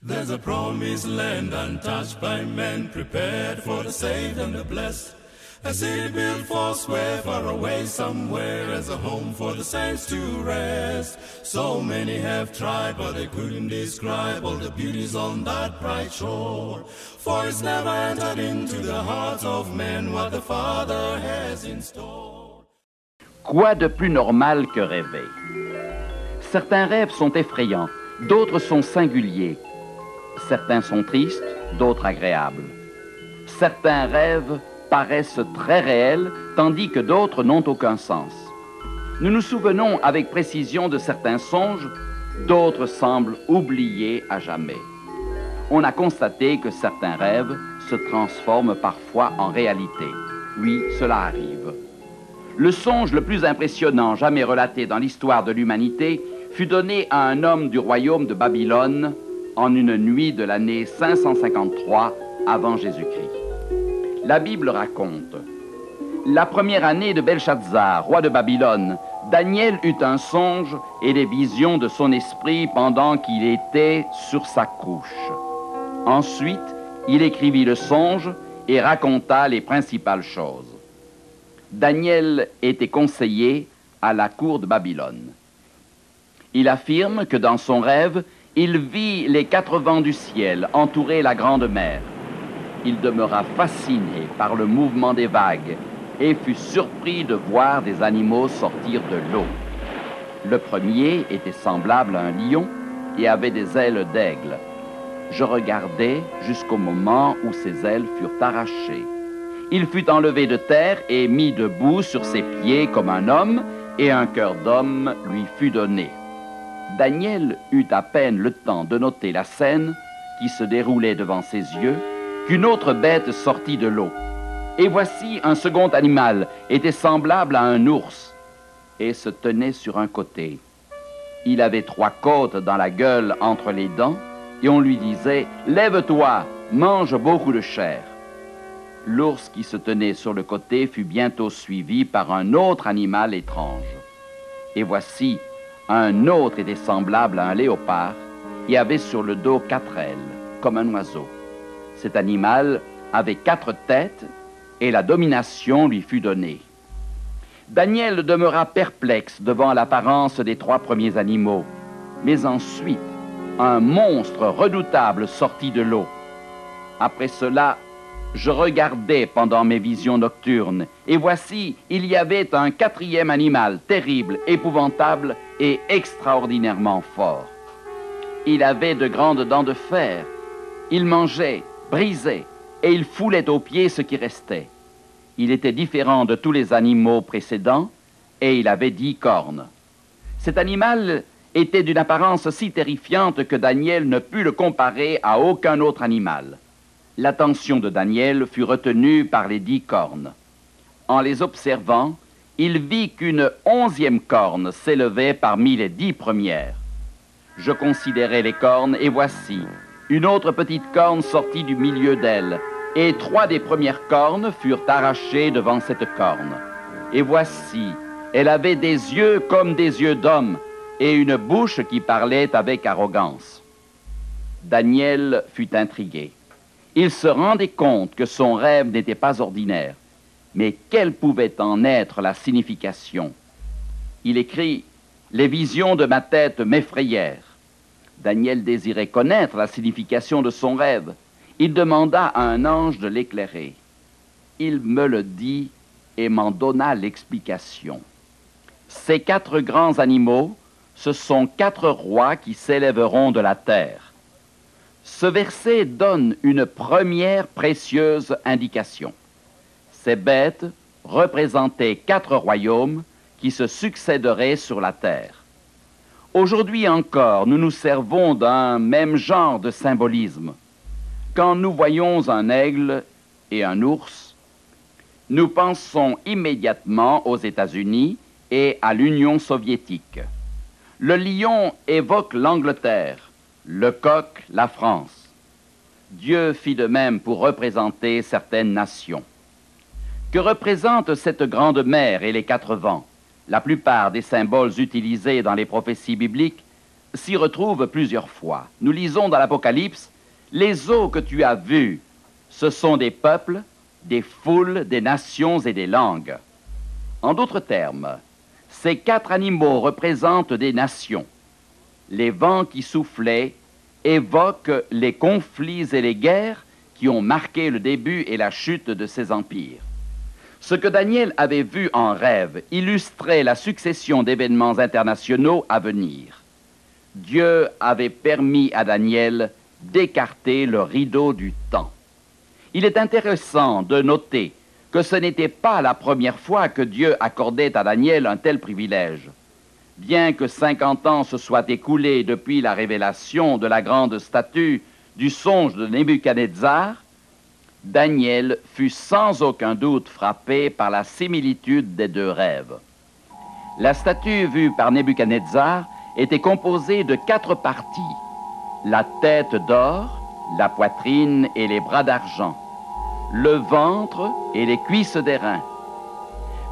There's a promised land untouched by men, prepared for the saved and the blessed. A city built for square, far away somewhere, as a home for the saints to rest. So many have tried, but they couldn't describe all the beauties on that bright shore. For it's never entered into the hearts of men what the Father has in store. Quoi de plus normal que rêver? Certains rêves sont effrayants, d'autres sont singuliers. Certains sont tristes, d'autres agréables. Certains rêves paraissent très réels, tandis que d'autres n'ont aucun sens. Nous nous souvenons avec précision de certains songes, d'autres semblent oubliés à jamais. On a constaté que certains rêves se transforment parfois en réalité. Oui, cela arrive. Le songe le plus impressionnant jamais relaté dans l'histoire de l'humanité fut donné à un homme du royaume de Babylone en une nuit de l'année 553 avant Jésus-Christ. La Bible raconte: la première année de Belshazzar, roi de Babylone, Daniel eut un songe et des visions de son esprit pendant qu'il était sur sa couche. Ensuite, il écrivit le songe et raconta les principales choses. Daniel était conseiller à la cour de Babylone. Il affirme que dans son rêve, il vit les 4 vents du ciel entourer la grande mer. Il demeura fasciné par le mouvement des vagues et fut surpris de voir des animaux sortir de l'eau. Le premier était semblable à un lion et avait des ailes d'aigle. Je regardais jusqu'au moment où ses ailes furent arrachées. Il fut enlevé de terre et mis debout sur ses pieds comme un homme, et un cœur d'homme lui fut donné. Daniel eut à peine le temps de noter la scène qui se déroulait devant ses yeux, qu'une autre bête sortit de l'eau. Et voici un second animal, était semblable à un ours, et se tenait sur un côté. Il avait 3 côtes dans la gueule entre les dents, et on lui disait « Lève-toi, mange beaucoup de chair ». L'ours qui se tenait sur le côté fut bientôt suivi par un autre animal étrange. Et voici, un autre était semblable à un léopard et avait sur le dos 4 ailes, comme un oiseau. Cet animal avait 4 têtes et la domination lui fut donnée. Daniel demeura perplexe devant l'apparence des 3 premiers animaux, mais ensuite, un monstre redoutable sortit de l'eau. Après cela, je regardais pendant mes visions nocturnes, et voici, il y avait un 4e animal, terrible, épouvantable et extraordinairement fort. Il avait de grandes dents de fer. Il mangeait, brisait, et il foulait aux pieds ce qui restait. Il était différent de tous les animaux précédents, et il avait 10 cornes. Cet animal était d'une apparence si terrifiante que Daniel ne put le comparer à aucun autre animal. L'attention de Daniel fut retenue par les 10 cornes. En les observant, il vit qu'une 11e corne s'élevait parmi les 10 premières. Je considérai les cornes, et voici, une autre petite corne sortit du milieu d'elle, et 3 des premières cornes furent arrachées devant cette corne. Et voici, elle avait des yeux comme des yeux d'homme, et une bouche qui parlait avec arrogance. Daniel fut intrigué. Il se rendait compte que son rêve n'était pas ordinaire, mais quelle pouvait en être la signification? Il écrit « Les visions de ma tête m'effrayèrent ». Daniel désirait connaître la signification de son rêve. Il demanda à un ange de l'éclairer. Il me le dit et m'en donna l'explication. Ces 4 grands animaux, ce sont 4 rois qui s'élèveront de la terre. Ce verset donne une première précieuse indication. Ces bêtes représentaient 4 royaumes qui se succéderaient sur la terre. Aujourd'hui encore, nous nous servons d'un même genre de symbolisme. Quand nous voyons un aigle et un ours, nous pensons immédiatement aux États-Unis et à l'Union soviétique. Le lion évoque l'Angleterre, le coq, la France. Dieu fit de même pour représenter certaines nations. Que représente cette grande mer et les 4 vents? La plupart des symboles utilisés dans les prophéties bibliques s'y retrouve plusieurs fois. Nous lisons dans l'Apocalypse, « Les eaux que tu as vues, ce sont des peuples, des foules, des nations et des langues. » En d'autres termes, ces 4 animaux représentent des nations. Les vents qui soufflaient évoquent les conflits et les guerres qui ont marqué le début et la chute de ces empires. Ce que Daniel avait vu en rêve illustrait la succession d'événements internationaux à venir. Dieu avait permis à Daniel d'écarter le rideau du temps. Il est intéressant de noter que ce n'était pas la première fois que Dieu accordait à Daniel un tel privilège. Bien que 50 ans se soient écoulés depuis la révélation de la grande statue du songe de Nebuchadnezzar, Daniel fut sans aucun doute frappé par la similitude des 2 rêves. La statue vue par Nebuchadnezzar était composée de 4 parties: la tête d'or, la poitrine et les bras d'argent, le ventre et les cuisses d'airain,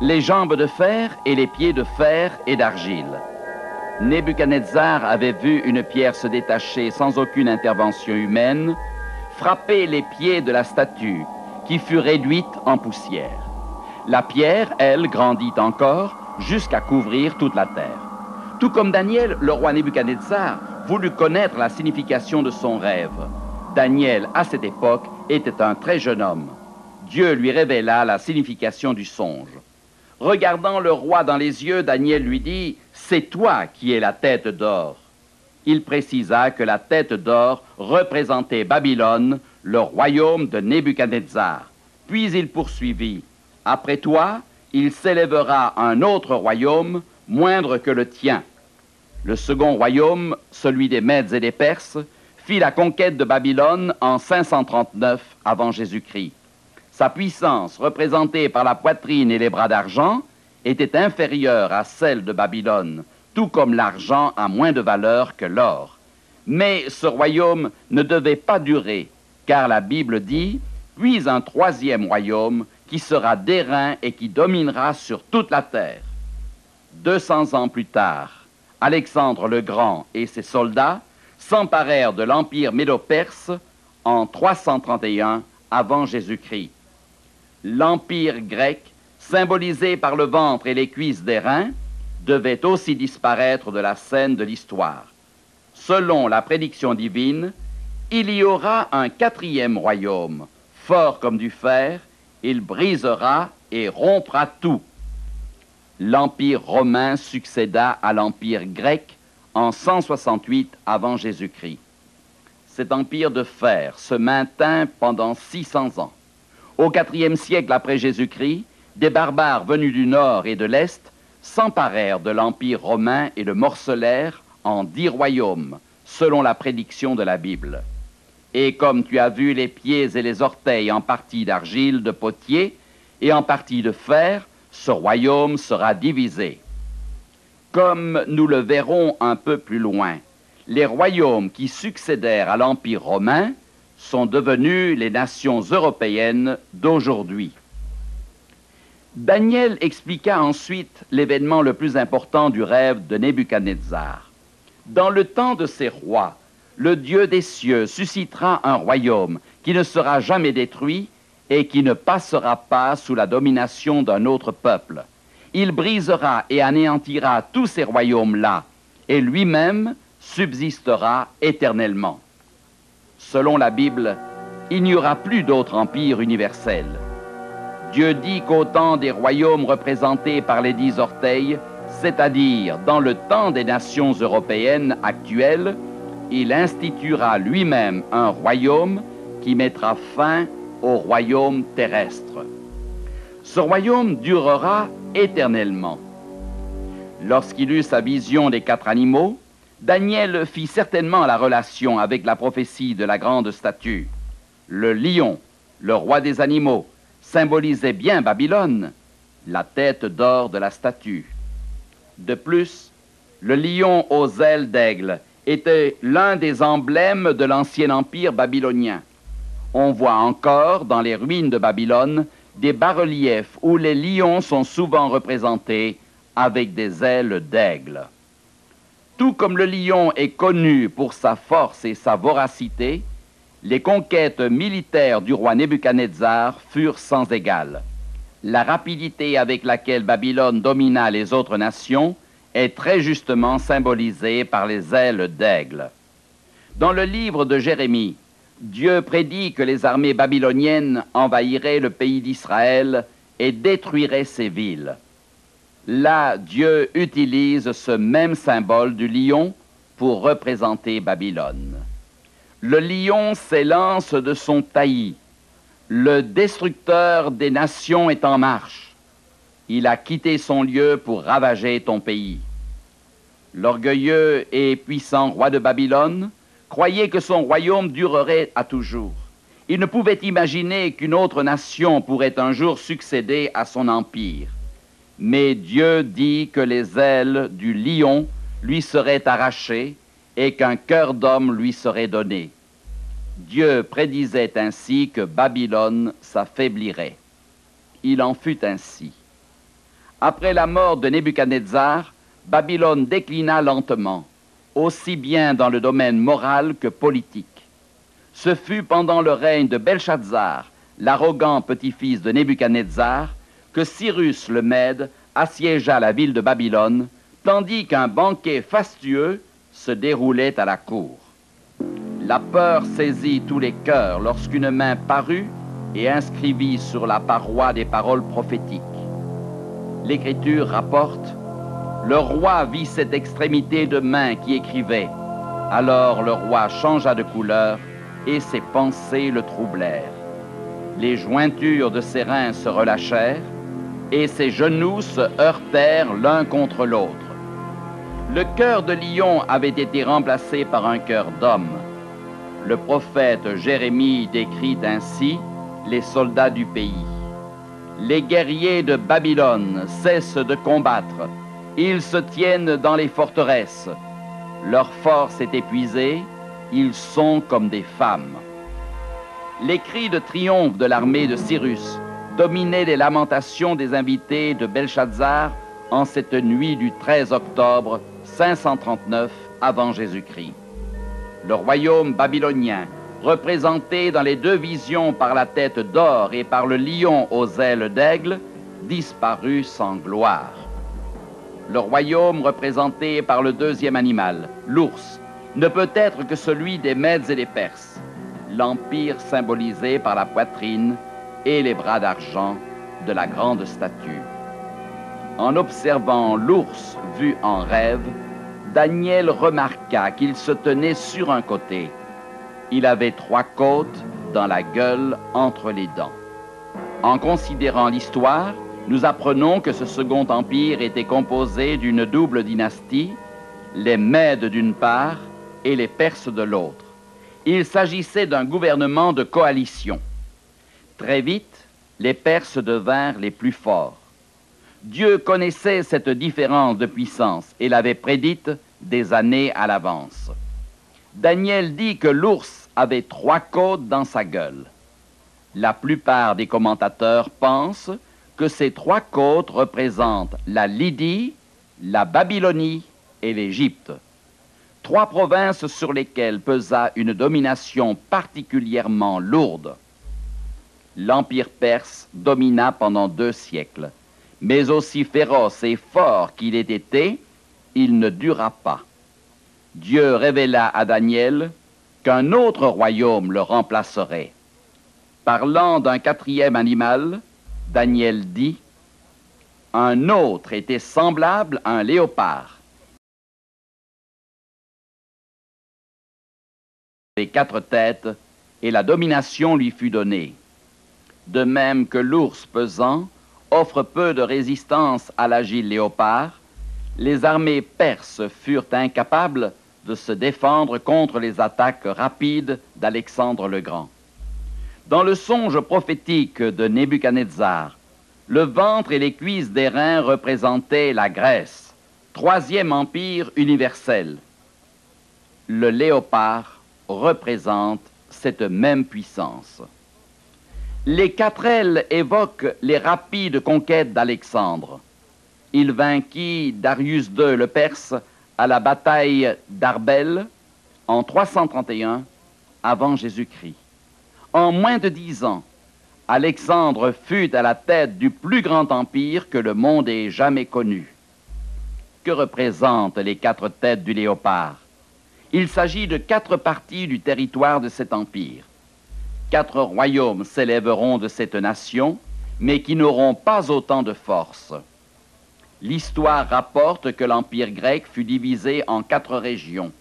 les jambes de fer et les pieds de fer et d'argile. Nebuchadnezzar avait vu une pierre se détacher sans aucune intervention humaine, frapper les pieds de la statue, qui fut réduite en poussière. La pierre, elle, grandit encore jusqu'à couvrir toute la terre. Tout comme Daniel, le roi Nebuchadnezzar voulut connaître la signification de son rêve. Daniel, à cette époque, était un très jeune homme. Dieu lui révéla la signification du songe. Regardant le roi dans les yeux, Daniel lui dit, « C'est toi qui es la tête d'or. » Il précisa que la tête d'or représentait Babylone, le royaume de Nebuchadnezzar. Puis il poursuivit, « Après toi, il s'élèvera un autre royaume, moindre que le tien. » Le second royaume, celui des Mèdes et des Perses, fit la conquête de Babylone en 539 avant Jésus-Christ. Sa puissance, représentée par la poitrine et les bras d'argent, était inférieure à celle de Babylone, tout comme l'argent a moins de valeur que l'or. Mais ce royaume ne devait pas durer, car la Bible dit, « Puis un 3e royaume qui sera d'airain et qui dominera sur toute la terre. » 200 ans plus tard, Alexandre le Grand et ses soldats s'emparèrent de l'empire médo-perse en 331 avant Jésus-Christ. L'empire grec, symbolisé par le ventre et les cuisses d'airain, devait aussi disparaître de la scène de l'histoire. Selon la prédiction divine, il y aura un 4e royaume, fort comme du fer, il brisera et rompra tout. L'empire romain succéda à l'empire grec en 168 avant Jésus-Christ. Cet empire de fer se maintint pendant 600 ans. Au IVe siècle après Jésus-Christ, des barbares venus du nord et de l'est s'emparèrent de l'empire romain et le morcelèrent en 10 royaumes, selon la prédiction de la Bible. Et comme tu as vu les pieds et les orteils en partie d'argile, de potier, et en partie de fer, ce royaume sera divisé. Comme nous le verrons un peu plus loin, les royaumes qui succédèrent à l'Empire romain sont devenus les nations européennes d'aujourd'hui. Daniel expliqua ensuite l'événement le plus important du rêve de Nebuchadnezzar. Dans le temps de ces rois, le Dieu des cieux suscitera un royaume qui ne sera jamais détruit et qui ne passera pas sous la domination d'un autre peuple. Il brisera et anéantira tous ces royaumes-là, et lui-même subsistera éternellement. Selon la Bible, il n'y aura plus d'autre empire universel. Dieu dit qu'au temps des royaumes représentés par les 10 orteils, c'est-à-dire dans le temps des nations européennes actuelles, il instituera lui-même un royaume qui mettra fin au royaume terrestre. Ce royaume durera éternellement. Lorsqu'il eut sa vision des 4 animaux, Daniel fit certainement la relation avec la prophétie de la grande statue. Le lion, le roi des animaux, symbolisait bien Babylone, la tête d'or de la statue. De plus, le lion aux ailes d'aigle était l'un des emblèmes de l'ancien empire babylonien. On voit encore dans les ruines de Babylone des bas-reliefs où les lions sont souvent représentés avec des ailes d'aigle. Tout comme le lion est connu pour sa force et sa voracité, les conquêtes militaires du roi Nebuchadnezzar furent sans égal. La rapidité avec laquelle Babylone domina les autres nations est très justement symbolisée par les ailes d'aigle. Dans le livre de Jérémie, Dieu prédit que les armées babyloniennes envahiraient le pays d'Israël et détruiraient ses villes. Là, Dieu utilise ce même symbole du lion pour représenter Babylone. Le lion s'élance de son taillis. Le destructeur des nations est en marche. Il a quitté son lieu pour ravager ton pays. L'orgueilleux et puissant roi de Babylone croyait que son royaume durerait à toujours. Il ne pouvait imaginer qu'une autre nation pourrait un jour succéder à son empire. Mais Dieu dit que les ailes du lion lui seraient arrachées et qu'un cœur d'homme lui serait donné. Dieu prédisait ainsi que Babylone s'affaiblirait. Il en fut ainsi. Après la mort de Nebuchadnezzar, Babylone déclina lentement, aussi bien dans le domaine moral que politique. Ce fut pendant le règne de Belshazzar, l'arrogant petit-fils de Nebuchadnezzar, que Cyrus le Mède assiégea la ville de Babylone, tandis qu'un banquet fastueux se déroulait à la cour. La peur saisit tous les cœurs lorsqu'une main parut et inscrivit sur la paroi des paroles prophétiques. L'Écriture rapporte: le roi vit cette extrémité de main qui écrivait. Alors le roi changea de couleur et ses pensées le troublèrent. Les jointures de ses reins se relâchèrent et ses genoux se heurtèrent l'un contre l'autre. Le cœur de lion avait été remplacé par un cœur d'homme. Le prophète Jérémie décrit ainsi les soldats du pays. Les guerriers de Babylone cessent de combattre. Ils se tiennent dans les forteresses. Leur force est épuisée. Ils sont comme des femmes. Les cris de triomphe de l'armée de Cyrus dominaient les lamentations des invités de Belshazzar en cette nuit du 13 octobre 539 avant Jésus-Christ. Le royaume babylonien, représenté dans les deux visions par la tête d'or et par le lion aux ailes d'aigle, disparut sans gloire. Le royaume représenté par le deuxième animal, l'ours, ne peut être que celui des Mèdes et des Perses, l'empire symbolisé par la poitrine et les bras d'argent de la grande statue. En observant l'ours vu en rêve, Daniel remarqua qu'il se tenait sur un côté. Il avait 3 côtes dans la gueule entre les dents. En considérant l'histoire, nous apprenons que ce second empire était composé d'une double dynastie, les Mèdes d'une part et les Perses de l'autre. Il s'agissait d'un gouvernement de coalition. Très vite, les Perses devinrent les plus forts. Dieu connaissait cette différence de puissance et l'avait prédite des années à l'avance. Daniel dit que l'ours avait 3 côtes dans sa gueule. La plupart des commentateurs pensent que ces 3 côtes représentent la Lydie, la Babylonie et l'Égypte. 3 provinces sur lesquelles pesa une domination particulièrement lourde. L'Empire perse domina pendant 2 siècles, mais aussi féroce et fort qu'il ait été, il ne dura pas. Dieu révéla à Daniel qu'un autre royaume le remplacerait. Parlant d'un 4e animal, Daniel dit: un autre était semblable à un léopard. Les 4 têtes, et la domination lui fut donnée. De même que l'ours pesant offre peu de résistance à l'agile léopard, les armées perses furent incapables de se défendre contre les attaques rapides d'Alexandre le Grand. Dans le songe prophétique de Nebuchadnezzar, le ventre et les cuisses des reins représentaient la Grèce, 3e empire universel. Le léopard représente cette même puissance. Les 4 ailes évoquent les rapides conquêtes d'Alexandre. Il vainquit Darius II le Perse à la bataille d'Arbel en 331 avant Jésus-Christ. En moins de 10 ans, Alexandre fut à la tête du plus grand empire que le monde ait jamais connu. Que représentent les 4 têtes du léopard? Il s'agit de 4 parties du territoire de cet empire. 4 royaumes s'élèveront de cette nation, mais qui n'auront pas autant de force. L'histoire rapporte que l'empire grec fut divisé en 4 régions.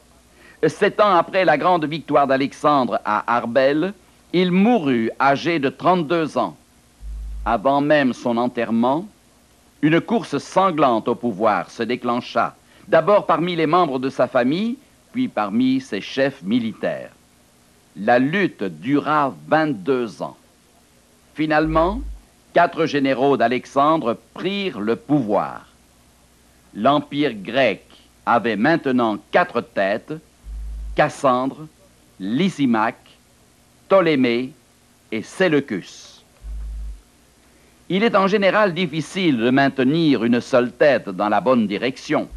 7 ans après la grande victoire d'Alexandre à Arbel, il mourut âgé de 32 ans. Avant même son enterrement, une course sanglante au pouvoir se déclencha, d'abord parmi les membres de sa famille, puis parmi ses chefs militaires. La lutte dura 22 ans. Finalement, 4 généraux d'Alexandre prirent le pouvoir. L'empire grec avait maintenant 4 têtes: Cassandre, Lysimaque, Ptolémée et Séleucus. Il est en général difficile de maintenir une seule tête dans la bonne direction.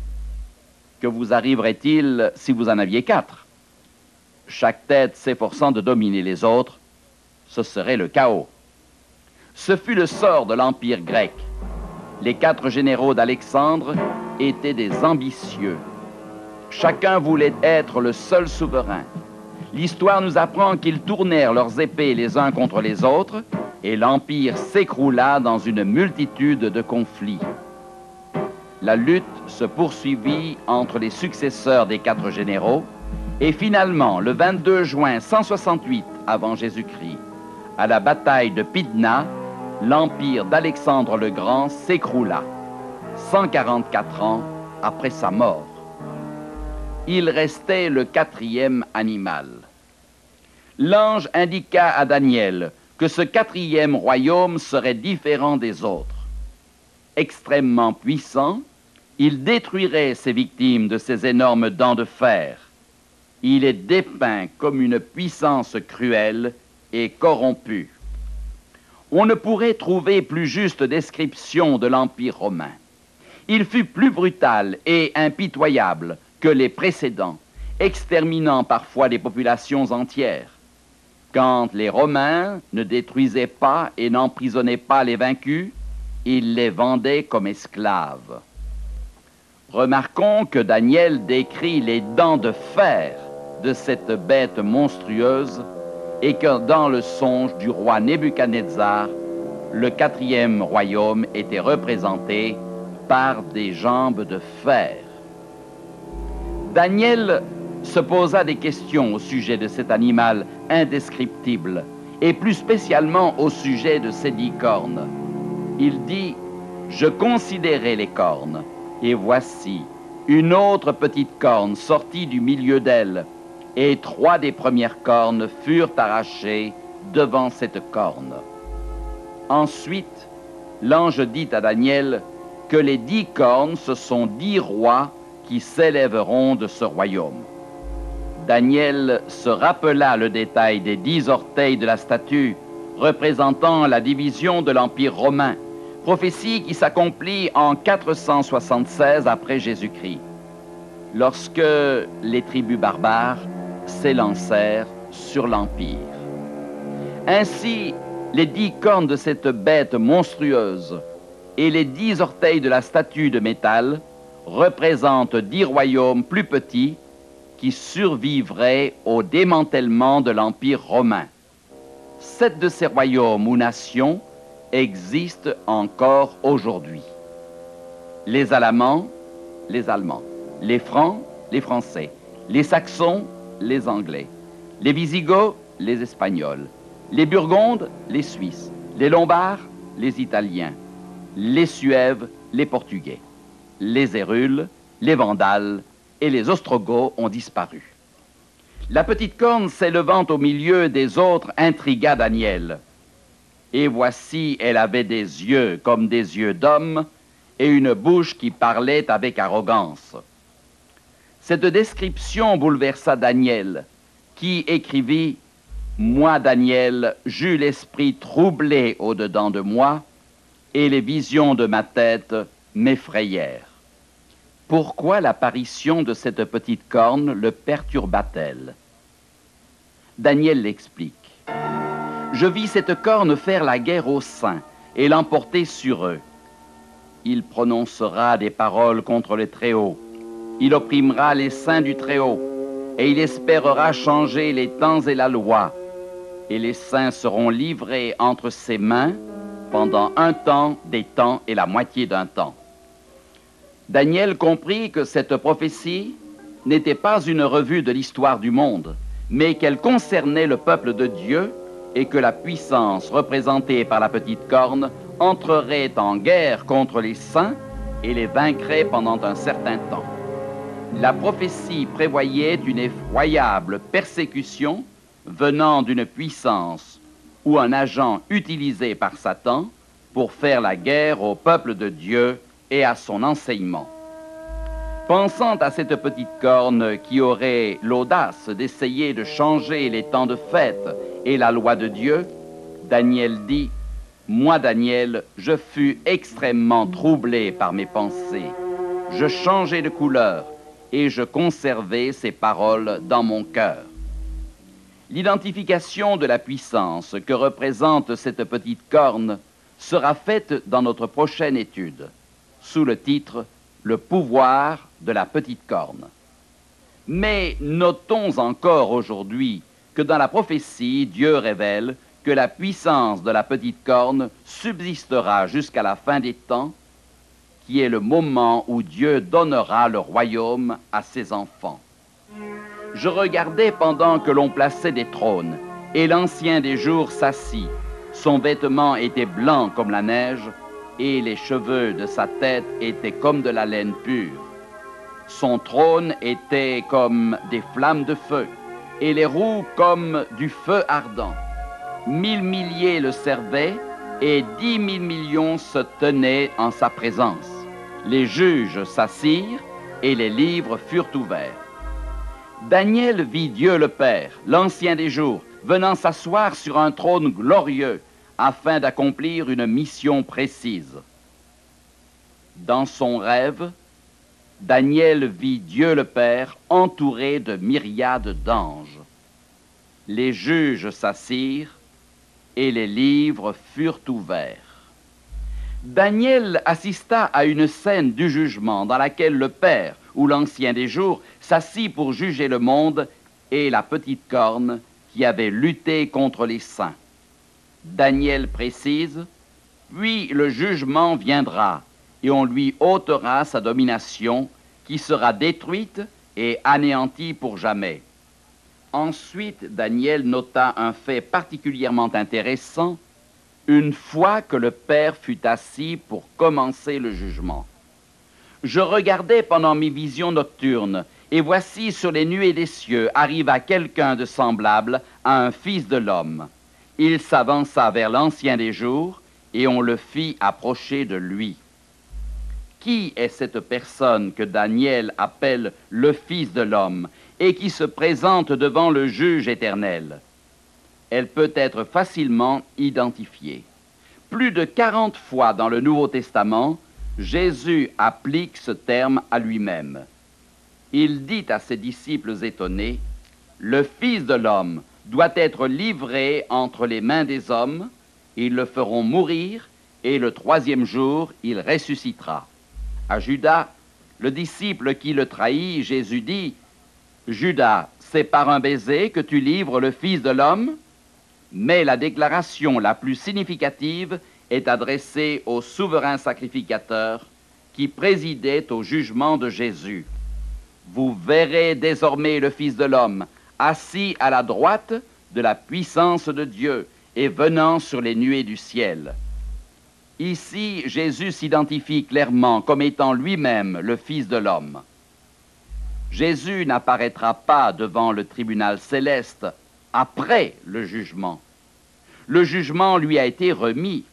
Que vous arriverait-il si vous en aviez 4? Chaque tête s'efforçant de dominer les autres, ce serait le chaos. Ce fut le sort de l'Empire grec. Les 4 généraux d'Alexandre étaient des ambitieux. Chacun voulait être le seul souverain. L'histoire nous apprend qu'ils tournèrent leurs épées les uns contre les autres et l'Empire s'écroula dans une multitude de conflits. La lutte se poursuivit entre les successeurs des 4 généraux et finalement, le 22 juin 168 avant Jésus-Christ, à la bataille de Pydna, l'Empire d'Alexandre le Grand s'écroula, 144 ans après sa mort. Il restait le 4e animal. L'ange indiqua à Daniel que ce 4e royaume serait différent des autres. Extrêmement puissant, il détruirait ses victimes de ses énormes dents de fer. Il est dépeint comme une puissance cruelle et corrompue. On ne pourrait trouver plus juste description de l'Empire romain. Il fut plus brutal et impitoyable que les précédents, exterminant parfois des populations entières. Quand les Romains ne détruisaient pas et n'emprisonnaient pas les vaincus, ils les vendaient comme esclaves. Remarquons que Daniel décrit les dents de fer de cette bête monstrueuse et que dans le songe du roi Nebuchadnezzar, le 4e royaume était représenté par des jambes de fer. Daniel se posa des questions au sujet de cet animal indescriptible et plus spécialement au sujet de ces 10 cornes. Il dit: « Je considérais les cornes, et voici, une autre petite corne sortie du milieu d'elle, et 3 des premières cornes furent arrachées devant cette corne. » Ensuite, l'ange dit à Daniel que les 10 cornes, ce sont 10 rois qui s'élèveront de ce royaume. Daniel se rappela le détail des 10 orteils de la statue, représentant la division de l'Empire romain, prophétie qui s'accomplit en 476 après Jésus-Christ, lorsque les tribus barbares s'élancèrent sur l'Empire. Ainsi, les 10 cornes de cette bête monstrueuse et les 10 orteils de la statue de métal représentent 10 royaumes plus petits qui survivraient au démantèlement de l'Empire romain. 7 de ces royaumes ou nations existent encore aujourd'hui. Les Alamans, les Allemands, les Francs, les Français, les Saxons, les Anglais, les Visigoths, les Espagnols, les Burgondes, les Suisses, les Lombards, les Italiens, les Suèves, les Portugais, les Hérules, les Vandales et les Ostrogoths ont disparu. La petite corne s'élevant au milieu des autres intrigua Daniel. Et voici, elle avait des yeux comme des yeux d'homme et une bouche qui parlait avec arrogance. Cette description bouleversa Daniel, qui écrivit: « Moi, Daniel, j'eus l'esprit troublé au-dedans de moi, et les visions de ma tête m'effrayèrent. » Pourquoi l'apparition de cette petite corne le perturba-t-elle? Daniel l'explique. Je vis cette corne faire la guerre aux saints et l'emporter sur eux. Il prononcera des paroles contre le Très-Haut. Il opprimera les saints du Très-Haut et il espérera changer les temps et la loi. Et les saints seront livrés entre ses mains pendant un temps, des temps et la moitié d'un temps. Daniel comprit que cette prophétie n'était pas une revue de l'histoire du monde, mais qu'elle concernait le peuple de Dieu et que la puissance représentée par la petite corne entrerait en guerre contre les saints et les vaincrait pendant un certain temps. La prophétie prévoyait une effroyable persécution venant d'une puissance ou un agent utilisé par Satan pour faire la guerre au peuple de Dieu et à son enseignement. Pensant à cette petite corne qui aurait l'audace d'essayer de changer les temps de fête et la loi de Dieu, Daniel dit, « Moi, Daniel, je fus extrêmement troublé par mes pensées. Je changeai de couleur et je conservai ces paroles dans mon cœur. » L'identification de la puissance que représente cette petite corne sera faite dans notre prochaine étude, sous le titre « Le pouvoir de la petite corne ». Mais notons encore aujourd'hui que dans la prophétie, Dieu révèle que la puissance de la petite corne subsistera jusqu'à la fin des temps, qui est le moment où Dieu donnera le royaume à ses enfants. Je regardais pendant que l'on plaçait des trônes, et l'Ancien des jours s'assit. Son vêtement était blanc comme la neige, et les cheveux de sa tête étaient comme de la laine pure. Son trône était comme des flammes de feu, et les roues comme du feu ardent. 1000 milliers le servaient, et 10 000 millions se tenaient en sa présence. Les juges s'assirent, et les livres furent ouverts. Daniel vit Dieu le Père, l'Ancien des jours, venant s'asseoir sur un trône glorieux, afin d'accomplir une mission précise. Dans son rêve, Daniel vit Dieu le Père entouré de myriades d'anges. Les juges s'assirent et les livres furent ouverts. Daniel assista à une scène du jugement dans laquelle le Père, ou l'Ancien des jours, s'assit pour juger le monde et la petite corne qui avait lutté contre les saints. Daniel précise, « Puis le jugement viendra, et on lui ôtera sa domination, qui sera détruite et anéantie pour jamais. » Ensuite, Daniel nota un fait particulièrement intéressant, une fois que le Père fut assis pour commencer le jugement. Je regardais pendant mes visions nocturnes, et voici sur les nuées des cieux arriva quelqu'un de semblable à un fils de l'homme. Il s'avança vers l'Ancien des jours, et on le fit approcher de lui. Qui est cette personne que Daniel appelle le Fils de l'homme et qui se présente devant le juge éternel? Elle peut être facilement identifiée. Plus de 40 fois dans le Nouveau Testament, Jésus applique ce terme à lui-même. Il dit à ses disciples étonnés, « Le Fils de l'homme doit être livré entre les mains des hommes, ils le feront mourir, et le troisième jour, il ressuscitera. » À Judas, le disciple qui le trahit, Jésus dit, « Judas, c'est par un baiser que tu livres le Fils de l'homme ?» Mais la déclaration la plus significative est adressée au souverain sacrificateur qui présidait au jugement de Jésus. « Vous verrez désormais le Fils de l'homme assis à la droite de la puissance de Dieu et venant sur les nuées du ciel. » Ici, Jésus s'identifie clairement comme étant lui-même le Fils de l'homme. Jésus n'apparaîtra pas devant le tribunal céleste après le jugement. Le jugement lui a été remis.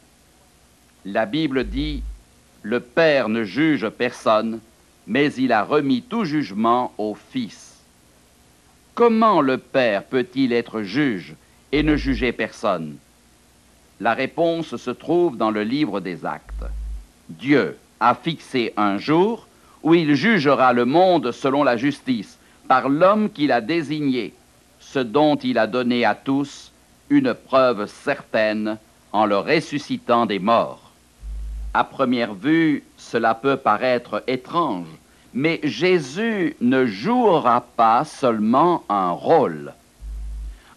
La Bible dit, « Le Père ne juge personne, mais il a remis tout jugement au Fils. » Comment le Père peut-il être juge et ne juger personne? La réponse se trouve dans le livre des Actes. Dieu a fixé un jour où il jugera le monde selon la justice, par l'homme qu'il a désigné, ce dont il a donné à tous une preuve certaine en le ressuscitant des morts. À première vue, cela peut paraître étrange, mais Jésus ne jouera pas seulement un rôle.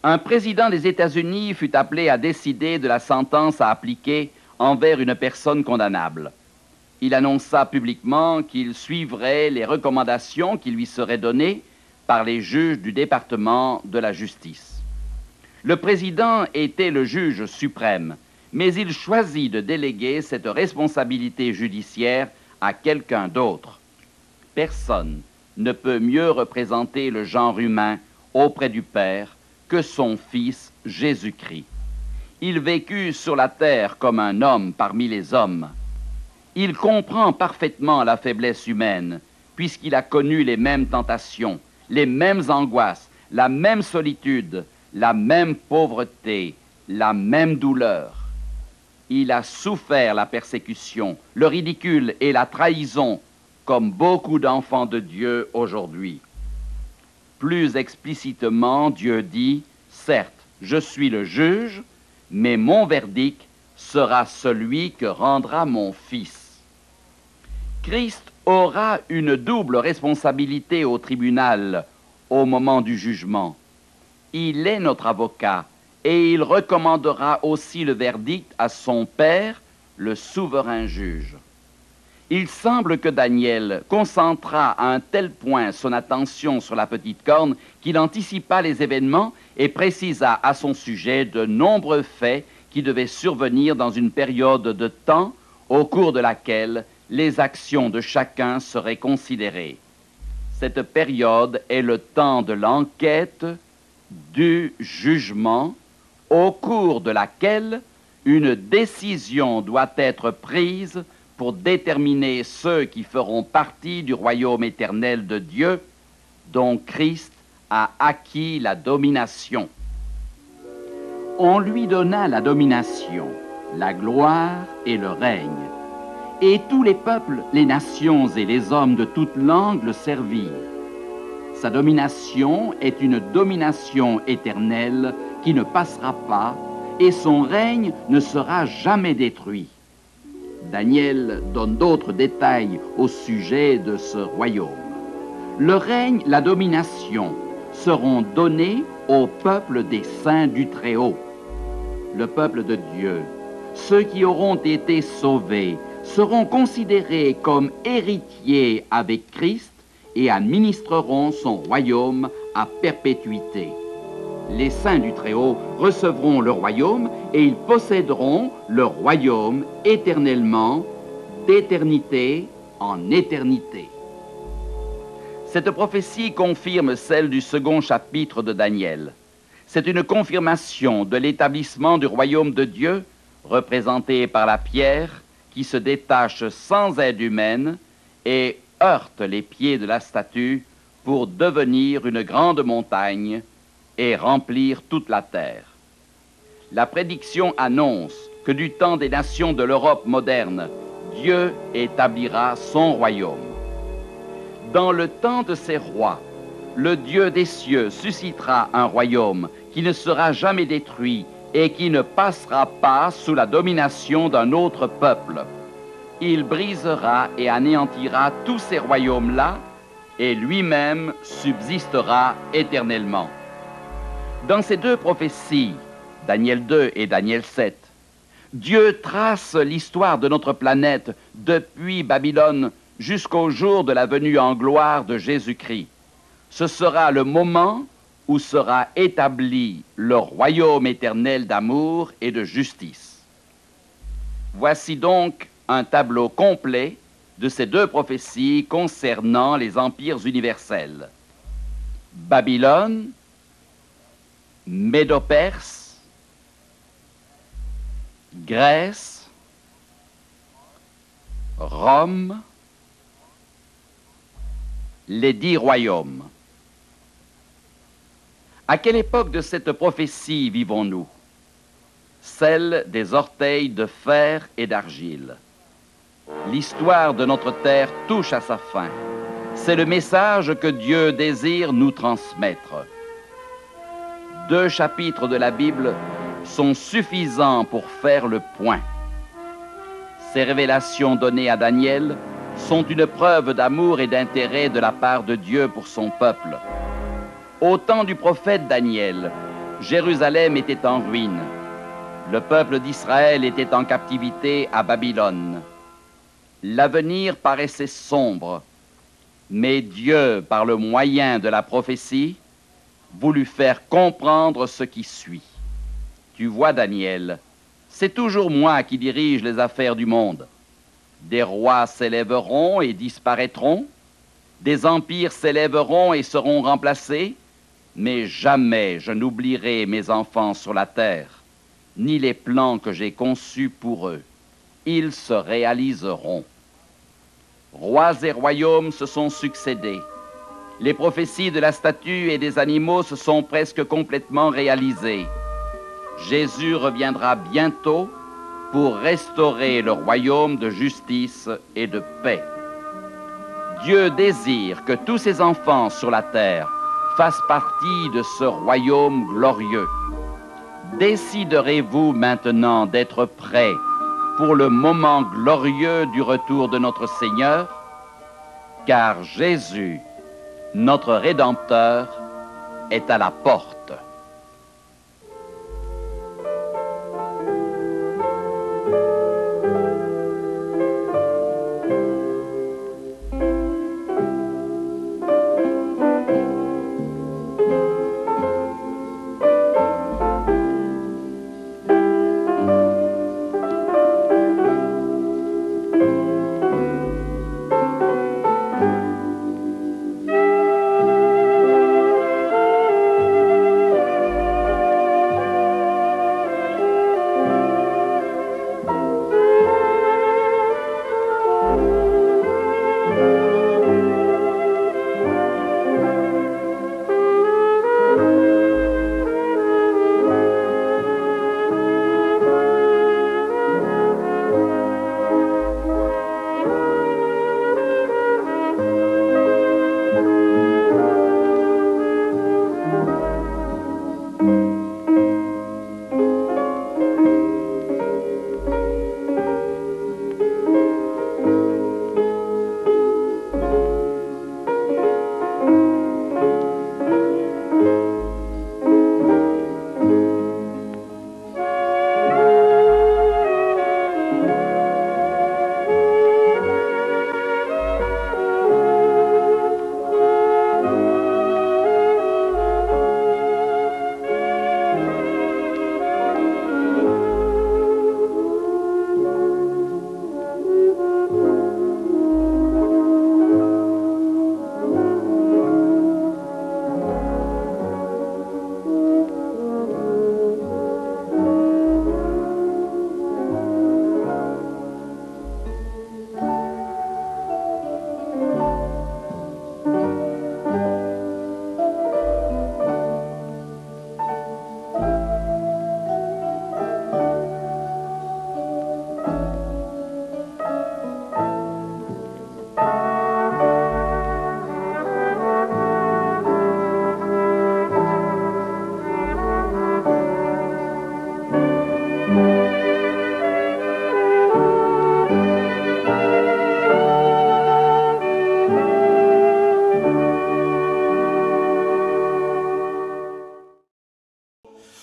Un président des États-Unis fut appelé à décider de la sentence à appliquer envers une personne condamnable. Il annonça publiquement qu'il suivrait les recommandations qui lui seraient données par les juges du département de la justice. Le président était le juge suprême, mais il choisit de déléguer cette responsabilité judiciaire à quelqu'un d'autre. Personne ne peut mieux représenter le genre humain auprès du Père que son Fils Jésus-Christ. Il vécut sur la terre comme un homme parmi les hommes. Il comprend parfaitement la faiblesse humaine, puisqu'il a connu les mêmes tentations, les mêmes angoisses, la même solitude, la même pauvreté, la même douleur. Il a souffert la persécution, le ridicule et la trahison, comme beaucoup d'enfants de Dieu aujourd'hui. Plus explicitement, Dieu dit, « Certes, je suis le juge, mais mon verdict sera celui que rendra mon Fils. » Christ aura une double responsabilité au tribunal au moment du jugement. Il est notre avocat et il recommandera aussi le verdict à son Père, le souverain juge. Il semble que Daniel concentra à un tel point son attention sur la petite corne qu'il anticipa les événements et précisa à son sujet de nombreux faits qui devaient survenir dans une période de temps au cours de laquelle les actions de chacun seraient considérées. Cette période est le temps de l'enquête, du jugement, au cours de laquelle une décision doit être prise pour déterminer ceux qui feront partie du royaume éternel de Dieu, dont Christ a acquis la domination. On lui donna la domination, la gloire et le règne. Et tous les peuples, les nations et les hommes de toute langue le servirent. Sa domination est une domination éternelle qui ne passera pas, et son règne ne sera jamais détruit. Daniel donne d'autres détails au sujet de ce royaume. Le règne, la domination seront donnés au peuple des saints du Très-Haut, le peuple de Dieu. Ceux qui auront été sauvés seront considérés comme héritiers avec Christ et administreront son royaume à perpétuité. Les saints du Très-Haut recevront le royaume et ils posséderont le royaume éternellement, d'éternité en éternité. Cette prophétie confirme celle du second chapitre de Daniel. C'est une confirmation de l'établissement du royaume de Dieu, représenté par la pierre, qui se détache sans aide humaine et heurte les pieds de la statue pour devenir une grande montagne et remplir toute la terre. La prédiction annonce que du temps des nations de l'Europe moderne, Dieu établira son royaume. Dans le temps de ses rois, le Dieu des cieux suscitera un royaume qui ne sera jamais détruit et qui ne passera pas sous la domination d'un autre peuple. Il brisera et anéantira tous ces royaumes-là et lui-même subsistera éternellement. Dans ces deux prophéties, Daniel 2 et Daniel 7, Dieu trace l'histoire de notre planète depuis Babylone jusqu'au jour de la venue en gloire de Jésus-Christ. Ce sera le moment où sera établi le royaume éternel d'amour et de justice. Voici donc un tableau complet de ces deux prophéties concernant les empires universels. Babylone, Médo-Perse, Grèce, Rome, les 10 royaumes. À quelle époque de cette prophétie vivons-nous? Celle des orteils de fer et d'argile. L'histoire de notre terre touche à sa fin. C'est le message que Dieu désire nous transmettre. 2 chapitres de la Bible sont suffisants pour faire le point. Ces révélations données à Daniel sont une preuve d'amour et d'intérêt de la part de Dieu pour son peuple. Au temps du prophète Daniel, Jérusalem était en ruine. Le peuple d'Israël était en captivité à Babylone. L'avenir paraissait sombre, mais Dieu, par le moyen de la prophétie, voulut faire comprendre ce qui suit. Tu vois, Daniel, c'est toujours moi qui dirige les affaires du monde. Des rois s'élèveront et disparaîtront, des empires s'élèveront et seront remplacés, mais jamais je n'oublierai mes enfants sur la terre, ni les plans que j'ai conçus pour eux. Ils se réaliseront. Rois et royaumes se sont succédés. Les prophéties de la statue et des animaux se sont presque complètement réalisées. Jésus reviendra bientôt pour restaurer le royaume de justice et de paix. Dieu désire que tous ses enfants sur la terre fassent partie de ce royaume glorieux. Déciderez-vous maintenant d'être prêts pour le moment glorieux du retour de notre Seigneur? Car Jésus, notre Rédempteur, est à la porte.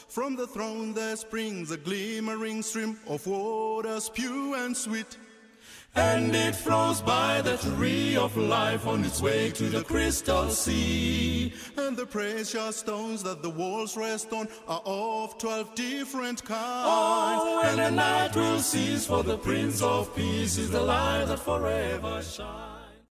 From the throne there springs a glimmering stream of waters pure and sweet. And it flows by the tree of life on its way to the crystal sea. And the precious stones that the walls rest on are of 12 different kinds. Oh, and the night will cease, for the Prince of Peace is the light that forever shines.